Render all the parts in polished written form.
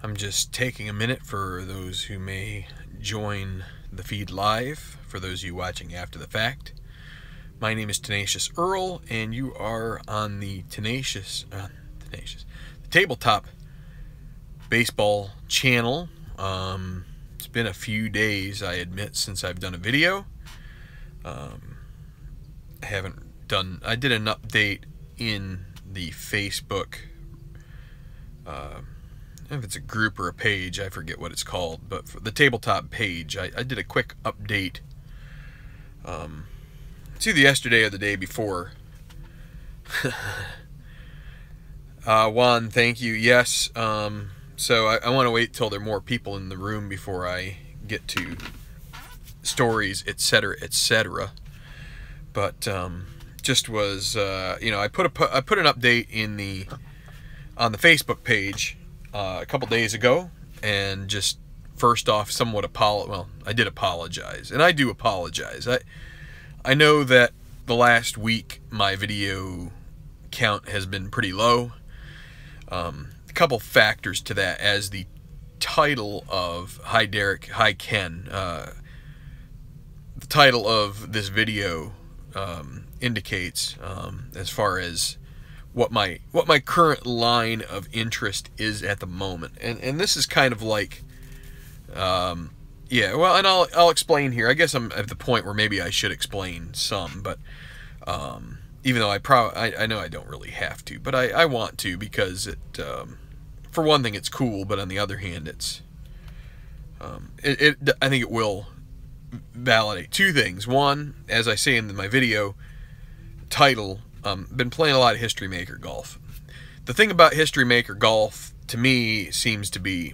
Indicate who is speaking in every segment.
Speaker 1: I'm just taking a minute for those who may join the feed live, for those of you watching after the fact. My name is Tenacious Earl, and you are on the Tenacious, the Tabletop Baseball channel. It's been a few days, I admit, since I've done a video. I did an update in the Facebook, I don't know if it's a group or a page, I forget what it's called, but for the tabletop page, I did a quick update. It's either yesterday or the day before. Juan, thank you. Yes, so I want to wait till there are more people in the room before I get to stories, etc., etc. But just was, I put an update on the Facebook page a couple days ago, and just first off, I did apologize, and I do apologize. I know that the last week my video count has been pretty low. A couple factors to that, as the title of Hi Derek, Hi Ken, the title of this video indicates, as far as what my current line of interest is at the moment, and this is kind of like, yeah, well, and I'll explain here. I guess I'm at the point where maybe I should explain some, but even though I know I don't really have to, but I want to, because it, for one thing, it's cool, but on the other hand, it's I think it will validate two things. One, as I say in my video title, been playing a lot of History Maker Golf. The thing about History Maker Golf, to me, seems to be,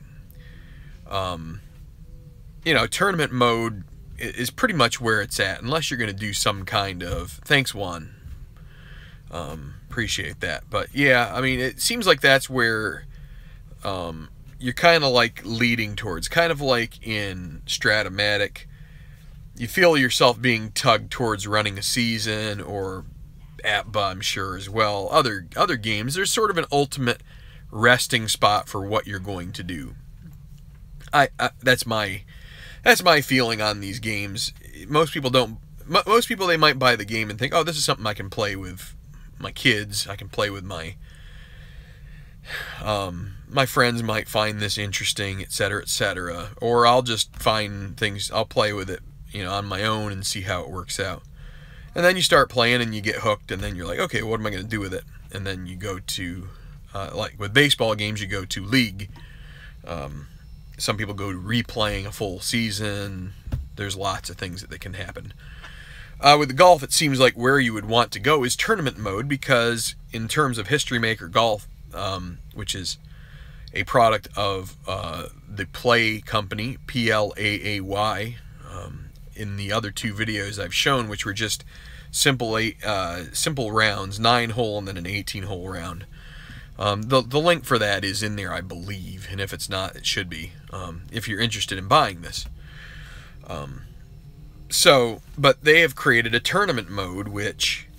Speaker 1: tournament mode is pretty much where it's at, unless you're going to do some kind of, thanks Juan, appreciate that. But yeah, I mean, it seems like that's where you're kind of like leading towards, kind of like in Stratomatic, you feel yourself being tugged towards running a season, or APBA, I'm sure, as well. Other games, there's sort of an ultimate resting spot for what you're going to do. That's my feeling on these games. Most people don't. Most people, they might buy the game and think, oh, this is something I can play with my kids. I can play with my my friends might find this interesting, etc., etc. Or I'll just find things. I'll play with it, on my own and see how it works out. And then you start playing and you get hooked, and then you're like, okay, what am I going to do with it? And then you go to, like with baseball games, you go to League. Some people go to replaying a full season. There's lots of things that can happen. With the golf, it seems like where you would want to go is tournament mode, because in terms of History Maker Golf, which is a product of the Play company, P-L-A-A-Y, in the other two videos I've shown, which were just simple rounds, 9-hole and then an 18-hole round. The link for that is in there, I believe, and if it's not, it should be, if you're interested in buying this. But they have created a tournament mode, which,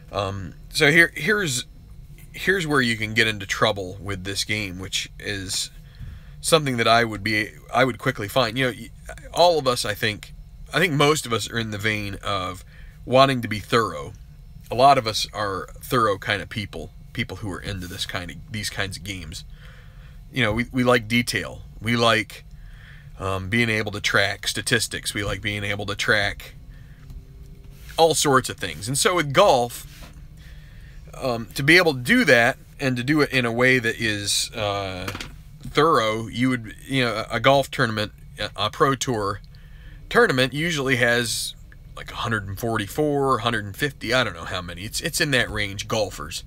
Speaker 1: so here's where you can get into trouble with this game, which is something that I would quickly find. All of us, I think most of us are in the vein of wanting to be thorough. A lot of us are thorough kind of people who are into these kinds of games. We like detail. We like being able to track statistics. We like being able to track all sorts of things. And so with golf, to be able to do that, and to do it in a way that is thorough, you would, a golf tournament, a Pro Tour tournament usually has like 144, 150, I don't know how many. It's in that range, golfers.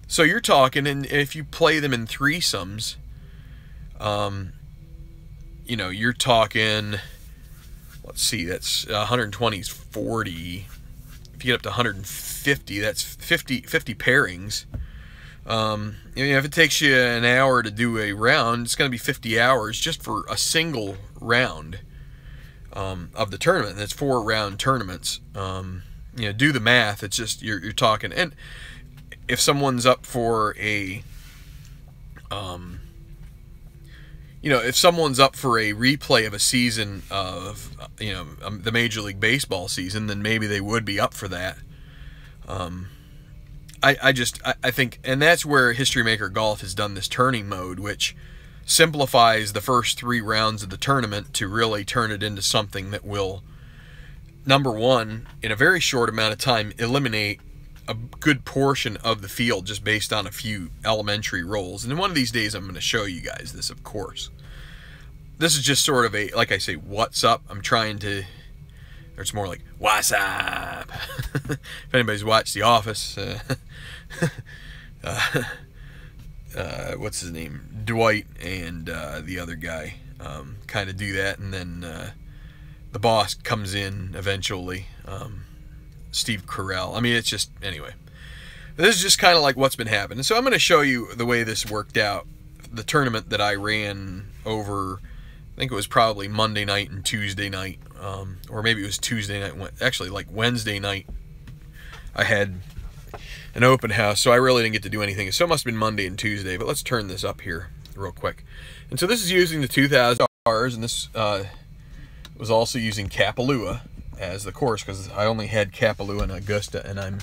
Speaker 1: So you're talking, and if you play them in threesomes, you're talking, let's see, that's 120 is 40. If you get up to 150, that's 50 pairings. If it takes you an hour to do a round, it's going to be 50 hours just for a single round of the tournament. That's 4-round tournaments. Do the math. It's just you're talking, and if someone's up for a if someone's up for a replay of a season of, the Major League Baseball season, then maybe they would be up for that. I think, and that's where History Maker Golf has done this turning mode, which simplifies the first 3 rounds of the tournament to really turn it into something that will, number one, in a very short amount of time, eliminate a good portion of the field just based on a few elementary rolls. And one of these days I'm going to show you guys this, of course. This is just sort of a, like I say, what's up? I'm trying to, or it's more like, Wassup? If anybody's watched The Office, what's his name? Dwight and the other guy kind of do that, and then the boss comes in eventually, Steve Carell. I mean, it's just, anyway. This is just kind of like what's been happening. So I'm going to show you the way this worked out. The tournament that I ran over, I think it was probably Monday night and Tuesday night, or maybe it was Tuesday night, actually like Wednesday night, I had an open house, so I really didn't get to do anything. So it must have been Monday and Tuesday, but let's turn this up here real quick. And so this is using the 2000 stars, and this was also using Kapalua as the course, because I only had Kapalua and Augusta, and I'm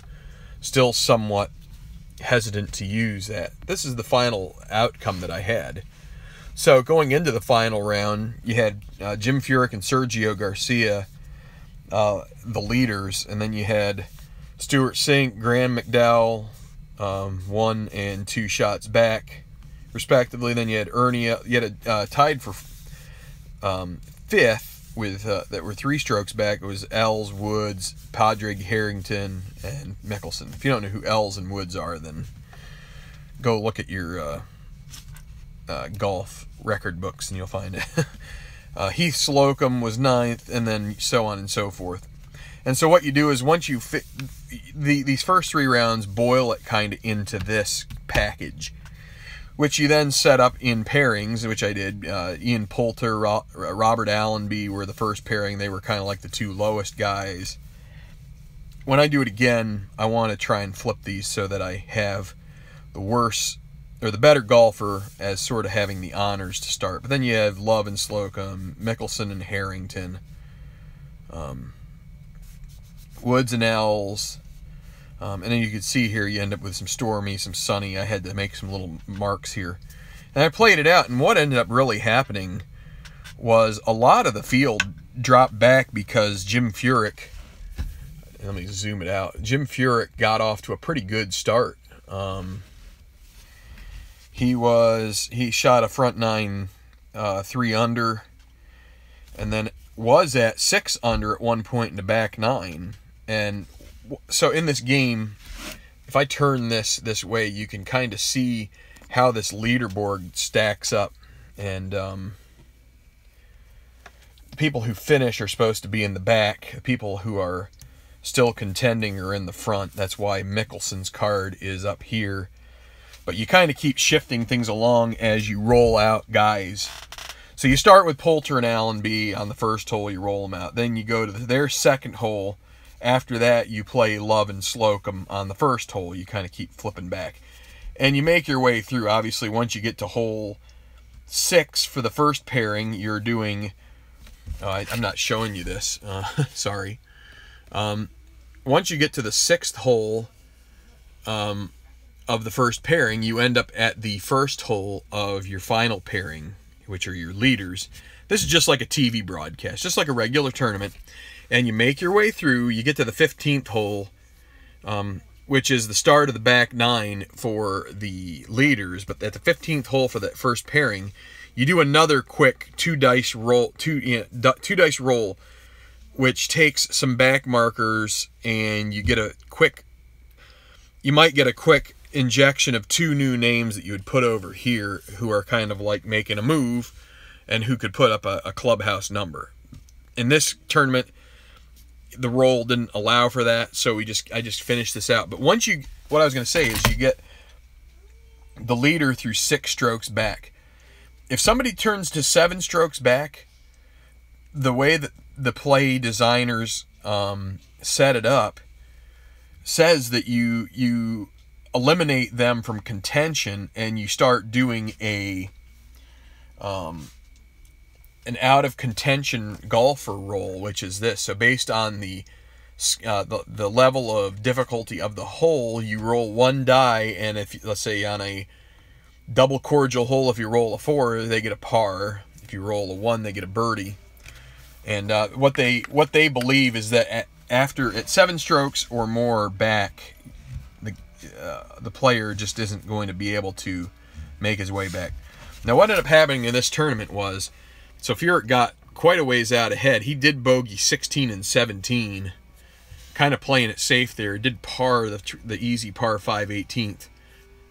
Speaker 1: still somewhat hesitant to use that. This is the final outcome that I had. So going into the final round, you had Jim Furyk and Sergio Garcia, the leaders, and then you had Stuart Sink, Graham McDowell, 1 and 2 shots back, respectively. Then you had Ernie, you had tied for 5th with that were 3 strokes back. It was Els, Woods, Padraig Harrington, and Mickelson. If you don't know who Els and Woods are, then go look at your golf record books and you'll find it. Heath Slocum was 9th, and then so on and so forth. And so what you do is once you fit these first 3 rounds, boil it kind of into this package, which you then set up in pairings, which I did. Ian Poulter, Robert Allenby were the first pairing. They were kind of like the 2 lowest guys. When I do it again, I want to try and flip these so that I have the worse, or the better golfer as sort of having the honors to start. But then you have Love and Slocum, Mickelson and Harrington, Woods and Els, and then you can see here you end up with some stormy, some sunny. I had to make some little marks here. And I played it out, and what ended up really happening was a lot of the field dropped back because Jim Furyk, let me zoom it out, Jim Furyk got off to a pretty good start. He shot a front 9, 3 under, and then was at 6 under at one point in the back 9. And so in this game, if I turn this way, you can kind of see how this leaderboard stacks up. And people who finish are supposed to be in the back. People who are still contending are in the front. That's why Mickelson's card is up here. But you kind of keep shifting things along as you roll out guys. So you start with Poulter and Allenby on the first hole, you roll them out. Then you go to their second hole. After that, you play Love and Slocum on the first hole. You kind of keep flipping back. And you make your way through. Obviously, once you get to hole 6 for the first pairing, you're doing... I'm not showing you this. Sorry. Once you get to the 6th hole of the first pairing, you end up at the first hole of your final pairing, which are your leaders. This is just like a TV broadcast, just like a regular tournament. And you make your way through, you get to the 15th hole, which is the start of the back 9 for the leaders. But at the 15th hole for that first pairing, you do another quick 2 dice roll, 2 dice roll, which takes some back markers, and you get a quick, you might get a quick injection of 2 new names that you would put over here, who are kind of like making a move, and who could put up a clubhouse number. In this tournament, the roll didn't allow for that, so I just finished this out. But once you, what I was going to say is you get the leader through 6 strokes back. If somebody turns to 7 strokes back, the way that the play designers set it up says that you eliminate them from contention, and you start doing a an out of contention golfer roll, which is this. So based on the level of difficulty of the hole, you roll one die, and if, let's say on a double cordial hole, if you roll a 4, they get a par. If you roll a 1, they get a birdie. And what they believe is that at 7 strokes or more back, the player just isn't going to be able to make his way back. Now, what ended up happening in this tournament was, so Furyk got quite a ways out ahead. He did bogey 16 and 17, kind of playing it safe there. Did par the easy par 5 18th.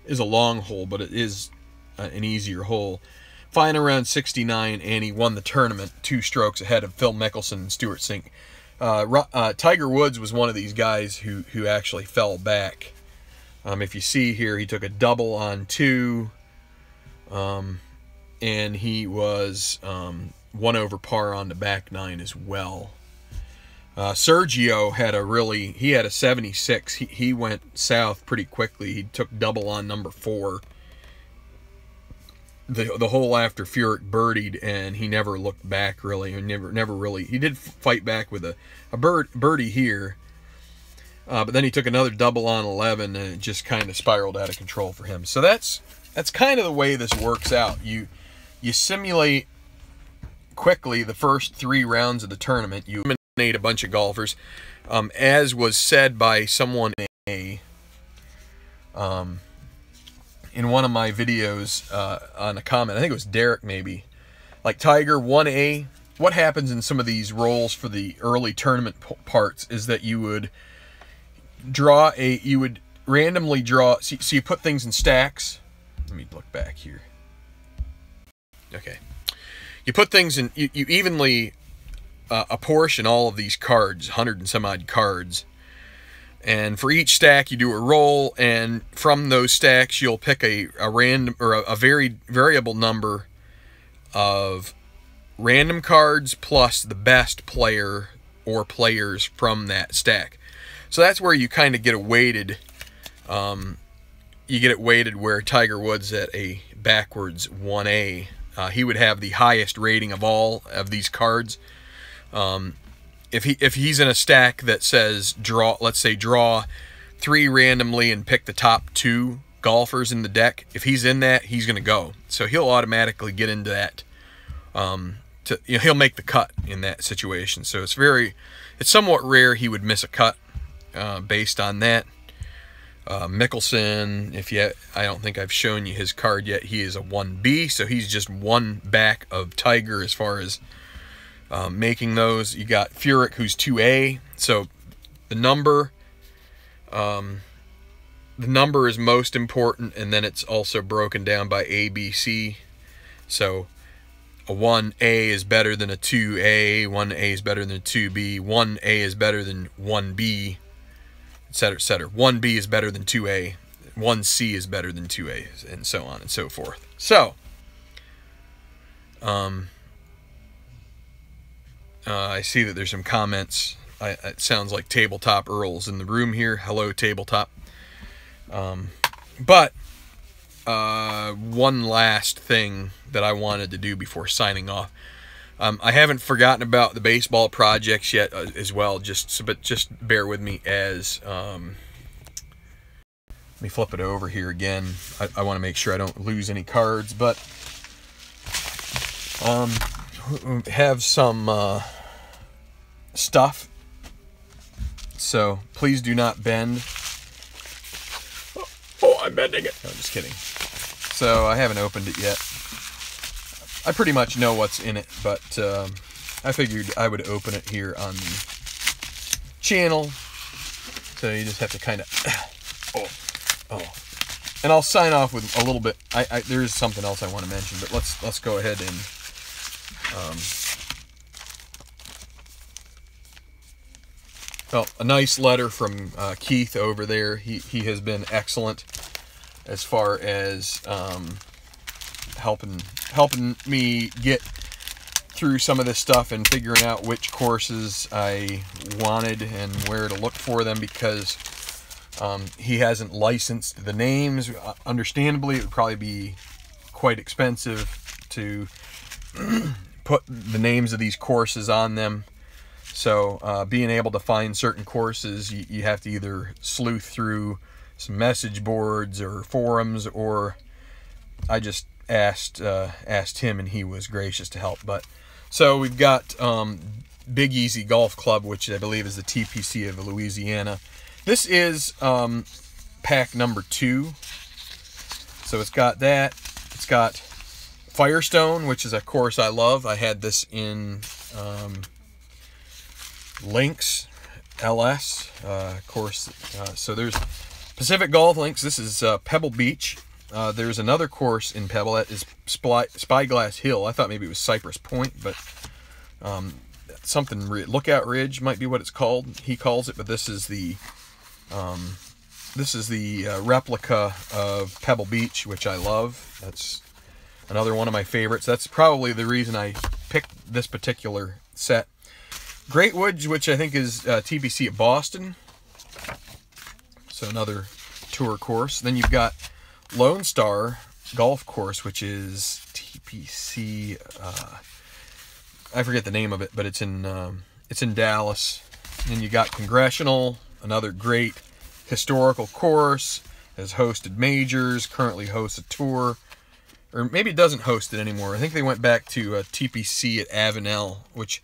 Speaker 1: Is a long hole, but it is an easier hole. Fine around 69, and he won the tournament 2 strokes ahead of Phil Mickelson and Stuart Sink. Tiger Woods was one of these guys who actually fell back. If you see here, he took a double on 2. And he was 1 over par on the back 9 as well. Sergio had a 76. He went south pretty quickly. He took double on number 4. The hole after Furyk birdied, and he never looked back really, or never really. He did fight back with a birdie here, but then he took another double on 11, and it just kind of spiraled out of control for him. So that's kind of the way this works out. You simulate quickly the first 3 rounds of the tournament. You eliminate a bunch of golfers. As was said by someone in one of my videos on a comment, I think it was Derek maybe, like Tiger 1A, what happens in some of these rolls for the early tournament parts is that you would randomly draw, so you put things in stacks. Let me look back here. Okay. You put things in, you evenly apportion all of these cards, 100 and some odd cards. And for each stack, you do a roll, and from those stacks, you'll pick a random or a variable number of random cards plus the best player or players from that stack. So that's where you kind of get a weighted. You get it weighted where Tiger Woods at a backwards 1A. He would have the highest rating of all of these cards. If he's in a stack that says let's say draw 3 randomly and pick the top 2 golfers in the deck, if he's in that, he's going to go. So he'll automatically get into that. He'll make the cut in that situation. So it's somewhat rare he would miss a cut based on that. Mickelson, I don't think I've shown you his card yet. He is a 1B, so he's just 1 back of Tiger as far as making those. You got Furyk, who's 2A. So the number is most important, and then it's also broken down by A, B, C. So a 1A is better than a 2A, 1A is better than a 2B, 1A is better than 1B, etc., etc. 1B is better than 2A, 1C is better than 2A, and so on and so forth. So, I see that there's some comments. It sounds like Tabletop Earl's in the room here. Hello, Tabletop. But one last thing that I wanted to do before signing off. I haven't forgotten about the baseball projects yet as well. But just bear with me as let me flip it over here again. I want to make sure I don't lose any cards, but have some stuff. So please do not bend. Oh, I'm bending it. No, just kidding. So I haven't opened it yet. I pretty much know what's in it, but I figured I would open it here on the channel. So you just have to kind of, and I'll sign off with a little bit. There is something else I want to mention, but let's go ahead and well, a nice letter from Keith over there. He has been excellent as far as helping me get through some of this stuff and figuring out which courses I wanted and where to look for them, because he hasn't licensed the names. Understandably, it would probably be quite expensive to put the names of these courses on them. So being able to find certain courses, you have to either sleuth through some message boards or forums, or I just asked him, and he was gracious to help. But so we've got Big Easy Golf Club, which I believe is the TPC of Louisiana. This is pack number 2. So it's got that. It's got Firestone, which is a course I love. I had this in Links LS course. So there's Pacific Golf Links. This is Pebble Beach. There's another course in Pebble that is Spyglass Hill. I thought maybe it was Cypress Point, but something Lookout Ridge might be what it's called. He calls it, but this is the replica of Pebble Beach, which I love. That's another one of my favorites. That's probably the reason I picked this particular set. Great Woods, which I think is TPC at Boston. So another tour course. Then you've got Lone Star Golf Course, which is TPC. I forget the name of it, but it's in Dallas. And you got Congressional, another great historical course, has hosted majors, currently hosts a tour, or maybe it doesn't host it anymore. I think they went back to TPC at Avenel, which,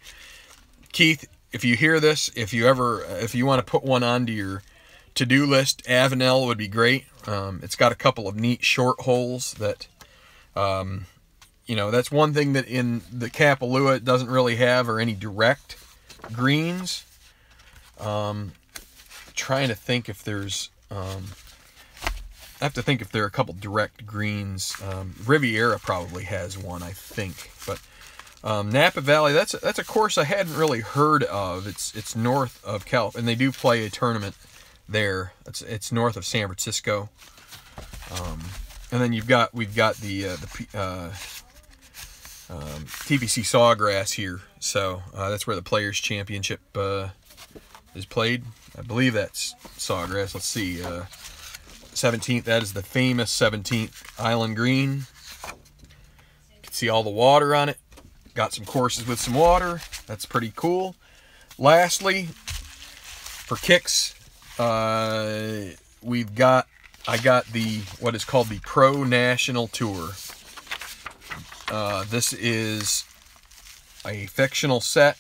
Speaker 1: Keith, if you hear this, if you want to put one onto your to-do list, Avenel would be great. It's got a couple of neat short holes that, that's one thing that in the Kapalua it doesn't really have, or any direct greens. Trying to think if there's, I have to think if there are a couple direct greens. Riviera probably has one, I think, but Napa Valley, that's a course I hadn't really heard of. It's north of California, and they do play a tournament there. It's north of San Francisco. And then we've got the TPC Sawgrass here. So that's where the Players Championship is played. I believe that's Sawgrass. Let's see. 17th. That is the famous 17th Island Green. You can see all the water on it. Got some courses with some water. That's pretty cool. Lastly, for kicks, I got what is called the Pro National Tour. This is a fictional set.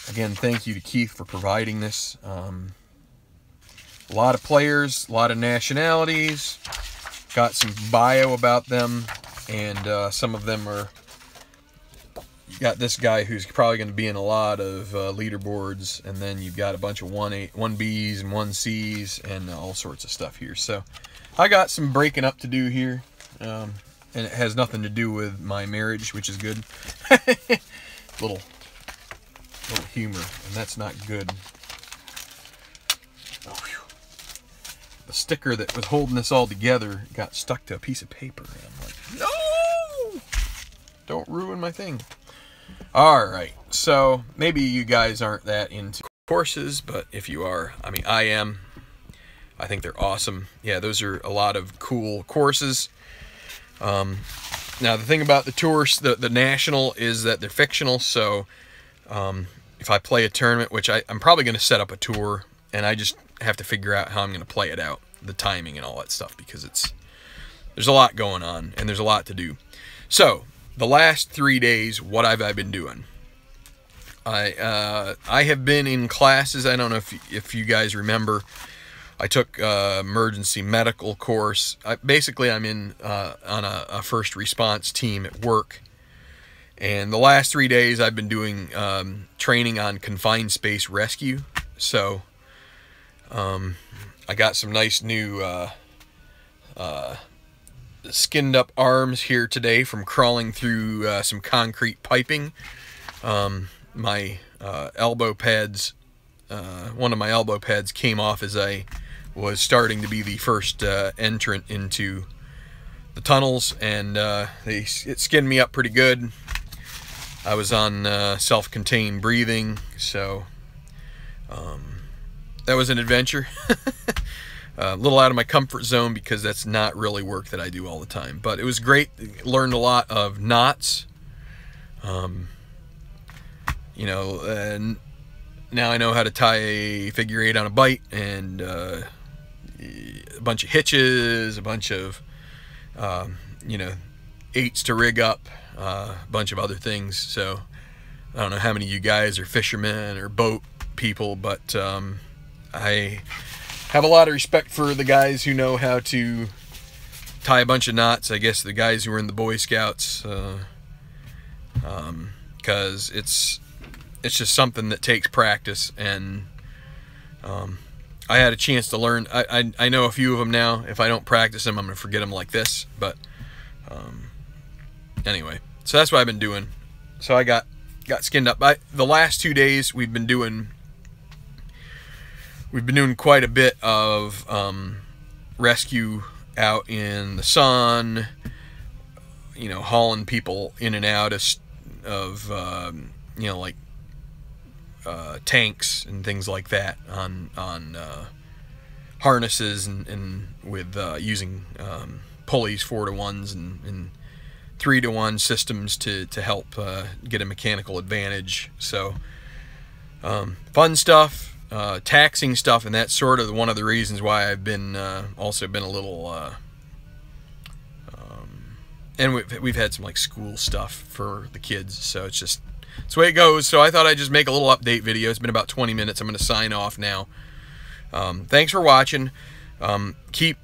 Speaker 1: Again, thank you to Keith for providing this. A lot of players, a lot of nationalities. Got some bio about them, and some of them are. You got this guy who's probably going to be in a lot of leaderboards, and then you've got a bunch of 1Bs and 1Cs and all sorts of stuff here. So I got some breaking up to do here, and it has nothing to do with my marriage, which is good. little humor, and that's not good. Oh, the sticker that was holding this all together got stuck to a piece of paper, and I'm like, no! Don't ruin my thing. Alright, so maybe you guys aren't that into courses, but if you are, I mean, I am. I think they're awesome. Yeah, those are a lot of cool courses. Now, the thing about the tours, the national, is that they're fictional, so if I play a tournament, which I'm probably going to set up a tour, and I just have to figure out how I'm going to play it out, the timing and all that stuff, because there's a lot going on, and there's a lot to do. So, the last 3 days, what have I been doing? I have been in classes. I don't know if you guys remember. I took emergency medical course. Basically, I'm in on a first response team at work. And the last 3 days, I've been doing training on confined space rescue. So I got some nice new skinned up arms here today from crawling through some concrete piping. My elbow pads, one of my elbow pads came off as I was starting to be the first entrant into the tunnels, and it skinned me up pretty good. I was on self-contained breathing, so that was an adventure. a little out of my comfort zone because that's not really work that I do all the time. But it was great. Learned a lot of knots. You know, and now I know how to tie a figure 8 on a bite, and a bunch of hitches, a bunch of you know, 8s to rig up, a bunch of other things. So I don't know how many of you guys are fishermen or boat people, but I have a lot of respect for the guys who know how to tie a bunch of knots. I guess the guys who were in the Boy Scouts, because it's just something that takes practice, and I had a chance to learn. I know a few of them now. If I don't practice them, I'm going to forget them like this. But anyway, so that's what I've been doing. So I got skinned up. The last 2 days we've been doing quite a bit of rescue out in the sun. You know, hauling people in and out of you know, like tanks and things like that on harnesses, and with using pulleys 4-to-1s and 3-to-1 systems to help get a mechanical advantage. So fun stuff, taxing stuff, and that's sort of one of the reasons why I've been also been a little and we've had some like school stuff for the kids, so it's just, it's the way it goes. So I thought I'd just make a little update video. It's been about 20 minutes. I'm going to sign off now. Thanks for watching. Keep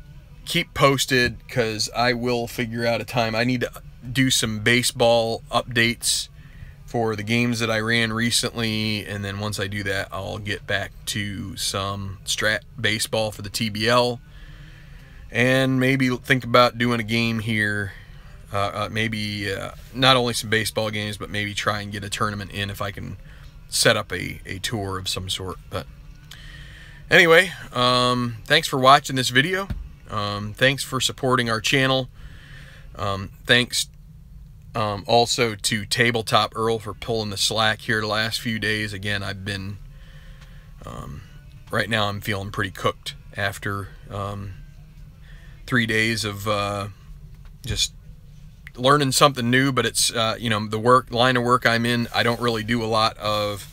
Speaker 1: posted, because I will figure out a time. I need to do some baseball updates for the games that I ran recently, and then once I do that, I'll get back to some strat baseball for the TBL, and maybe think about doing a game here. Maybe not only some baseball games, but maybe try and get a tournament in if I can set up a tour of some sort. But anyway, thanks for watching this video. Thanks for supporting our channel. Thanks also to Tabletop Earl for pulling the slack here the last few days. Again, I've been right now I'm feeling pretty cooked after 3 days of just learning something new. But it's you know, the line of work I'm in, I don't really do a lot of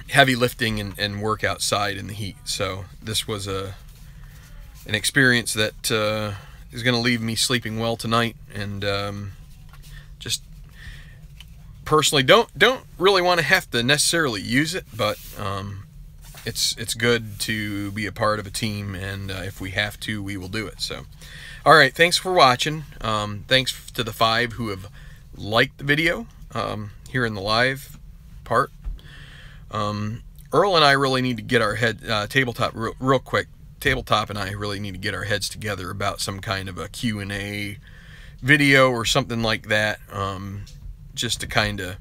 Speaker 1: heavy lifting and work outside in the heat. So this was an experience that is going to leave me sleeping well tonight, and just personally don't really want to have to necessarily use it, but it's good to be a part of a team, and if we have to, we will do it. So all right, thanks for watching. Thanks to the 5 who have liked the video here in the live part. Earl and I really need to get our Tabletop real quick. Tabletop and I really need to get our heads together about some kind of a Q&A video or something like that, just to kind of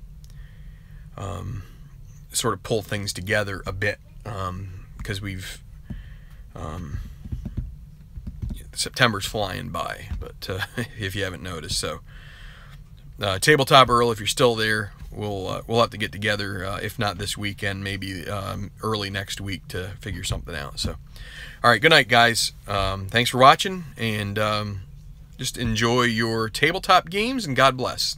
Speaker 1: sort of pull things together a bit, because we've September's flying by, but if you haven't noticed. So Tabletop Earl, if you're still there, we'll have to get together, if not this weekend, maybe early next week, to figure something out. So all right, good night, guys. Thanks for watching, and just enjoy your tabletop games, and God bless.